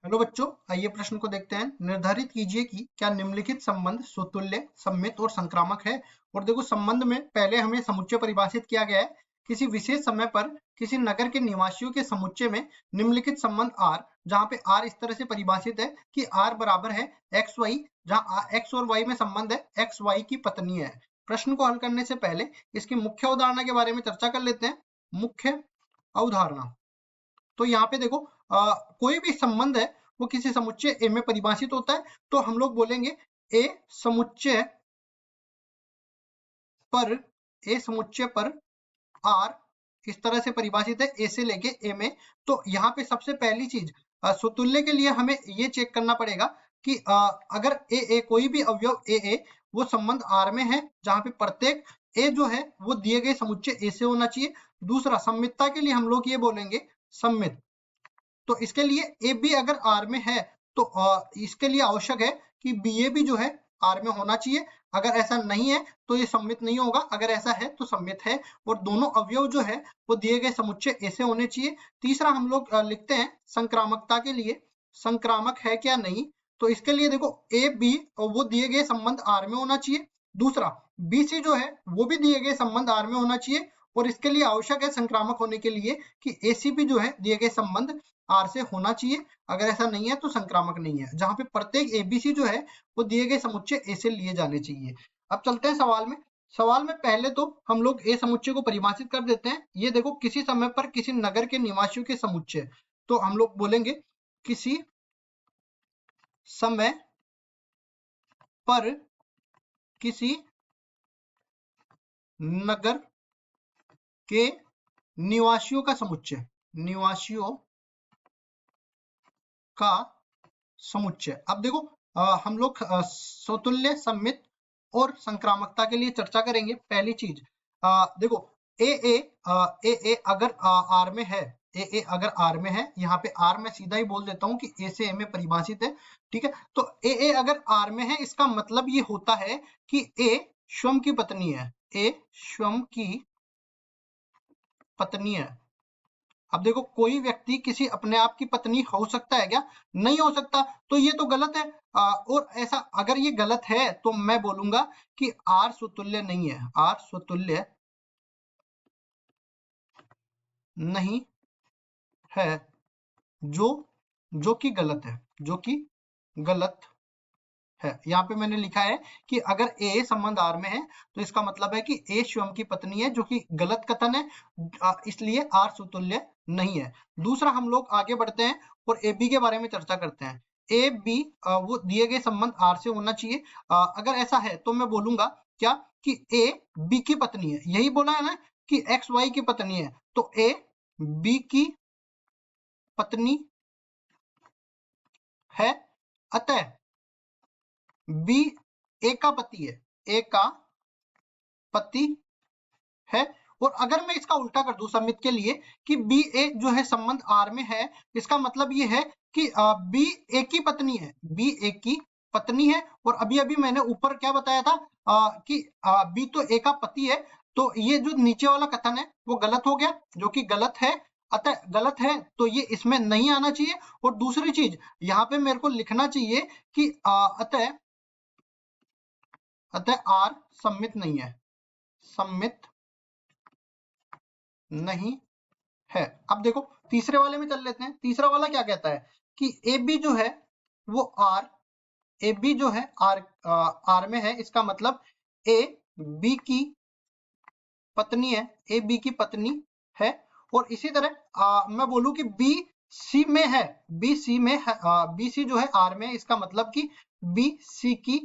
Hello बच्चों, आइए प्रश्न को देखते हैं। निर्धारित कीजिए कि क्या निम्नलिखित संबंध स्वतुल्य, सममित और संक्रामक है। और देखो, संबंध में पहले हमें समुच्चय परिभाषित किया गया है। किसी विशेष समय पर किसी नगर के निवासियों के समुच्चय में निम्नलिखित संबंध आर, जहां पे आर इस तरह से परिभाषित है कि आर बराबर है एक्स वाई, जहां एक्स और वाई में संबंध है एक्स वाई की पत्नी है। प्रश्न को हल करने से पहले इसकी मुख्य अवधारणा के बारे में चर्चा कर लेते हैं। मुख्य अवधारणा, तो यहाँ पे देखो, कोई भी संबंध है वो किसी समुच्चय ए में परिभाषित होता है। तो हम लोग बोलेंगे ए समुच्चय पर, ए समुच्चय पर आर इस तरह से परिभाषित है ए से लेके ए में। तो यहाँ पे सबसे पहली चीज, स्वतुल्य के लिए हमें ये चेक करना पड़ेगा कि अगर ए कोई भी अवयव ए वो संबंध आर में है, जहां पे प्रत्येक ए जो है वो दिए गए समुच्चय ए से होना चाहिए। दूसरा, सम्मितता के लिए हम लोग ये बोलेंगे सम्मित। तो इसके लिए ए बी अगर आर में है तो इसके लिए आवश्यक है कि बी ए भी जो है आर में होना चाहिए। अगर ऐसा नहीं है तो ये सम्मित नहीं होगा, अगर ऐसा है तो सम्मित है। और दोनों अवयव जो है वो दिए गए समुच्चय ए से होने चाहिए। तीसरा हम लोग लिखते हैं संक्रामकता के लिए, संक्रामक है क्या नहीं। तो इसके लिए देखो, ए बी वो दिए गए संबंध आर में होना चाहिए। दूसरा, बी सी जो है वो भी दिए गए संबंध आर में होना चाहिए। और इसके लिए आवश्यक है संक्रामक होने के लिए कि ए सी भी जो है दिए गए संबंध आर से होना चाहिए। अगर ऐसा नहीं है तो संक्रामक नहीं है, जहां पे प्रत्येक एबीसी जो है वो दिए गए समुच्चय ए से लिए जाने चाहिए। अब चलते हैं सवाल में। सवाल में पहले तो हम लोग ए समुच्चय को परिभाषित कर देते हैं। ये देखो, किसी समय पर किसी नगर के निवासियों के समुच्चय, तो हम लोग बोलेंगे किसी समय पर किसी नगर के निवासियों का समुच्चय, निवासियों का समुच्चय। अब देखो, हम लोग स्वतुल्य, सम्मित और संक्रामकता के लिए चर्चा करेंगे। पहली चीज, देखो, ए अगर आर में है, ए अगर आर में है, यहाँ पे आर मैं सीधा ही बोल देता हूँ कि ए से ए में परिभाषित है। ठीक है, तो ए अगर आर में है, इसका मतलब ये होता है कि ए स्वयं की पत्नी है, ए स्वयं की पत्नी है। अब देखो, कोई व्यक्ति किसी अपने आप की पत्नी हो सकता है क्या? नहीं हो सकता, तो ये तो गलत है। और ऐसा अगर ये गलत है तो मैं बोलूंगा कि आर स्वतुल्य नहीं है, आर स्वतुल्य नहीं है, जो जो कि गलत है, जो कि गलत है। यहाँ पे मैंने लिखा है कि अगर ए संबंध आर में है तो इसका मतलब है कि ए स्वयं की पत्नी है, जो कि गलत कथन है। इसलिए आर स्वतुल्य नहीं है। दूसरा, हम लोग आगे बढ़ते हैं और ए बी के बारे में चर्चा करते हैं। ए बी वो दिए गए संबंध आर से होना चाहिए। अगर ऐसा है तो मैं बोलूंगा क्या कि ए बी की पत्नी है। यही बोला है ना कि एक्स वाई की पत्नी है, तो ए बी की पत्नी है। अतः बी ए का पति है, ए का पति है। और अगर मैं इसका उल्टा कर दूं सम्मित के लिए कि बी ए जो है संबंध आर में है, इसका मतलब ये है कि बी ए की पत्नी है, बी ए की पत्नी है। और अभी अभी मैंने ऊपर क्या बताया था कि बी तो ए का पति है। तो ये जो नीचे वाला कथन है वो गलत हो गया, जो कि गलत है। अतः गलत है तो ये इसमें नहीं आना चाहिए। और दूसरी चीज, यहाँ पे मेरे को लिखना चाहिए कि अतः आर सम्मित नहीं है, सम्मित नहीं है। अब देखो, तीसरे वाले में चल लेते हैं। तीसरा वाला क्या कहता है कि ए बी जो है वो आर, ए बी जो है आर आर में है। इसका मतलब ए बी की पत्नी है, ए बी की पत्नी है। और इसी तरह मैं बोलूं कि बी सी में है, बी सी में है, बी सी जो है आर में है। इसका मतलब कि बी सी की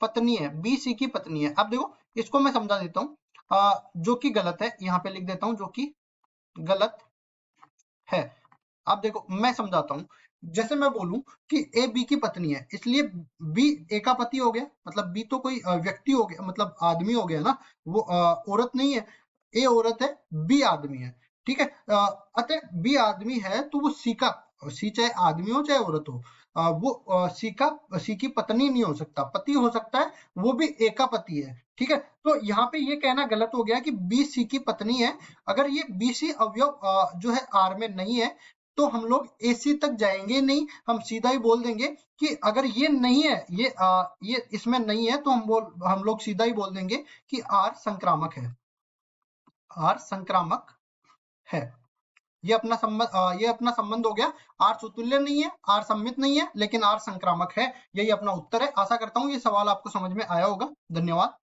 पत्नी है, बी सी की पत्नी है। अब देखो, इसको मैं समझा देता हूँ, जो कि गलत है। यहाँ पे लिख देता हूँ जो कि गलत है। अब देखो, मैं समझाता हूँ। जैसे मैं बोलूं कि ए बी की पत्नी है, इसलिए बी ए का पति हो गया, मतलब बी तो कोई व्यक्ति हो गया, मतलब आदमी हो गया ना, वो औरत नहीं है। ए औरत है, बी आदमी है। ठीक है, अतः बी आदमी है तो वो सी का, सी चाहे आदमी हो चाहे औरत हो, वो सी की पत्नी नहीं हो सकता, पति हो सकता है, वो भी ए का पति है। ठीक है, तो यहाँ पे ये कहना गलत हो गया कि बी सी की पत्नी है। अगर ये बी सी अवयव जो है आर में नहीं है तो हम लोग AC तक जाएंगे नहीं, हम सीधा ही बोल देंगे कि अगर ये नहीं है, ये इसमें नहीं है, तो हम लोग सीधा ही बोल देंगे कि R संक्रामक है, R संक्रामक है। ये अपना संबंध हो गया। R सुतुल्य नहीं है, R सममित नहीं है, लेकिन R संक्रामक है। यही अपना उत्तर है। आशा करता हूँ ये सवाल आपको समझ में आया होगा। धन्यवाद।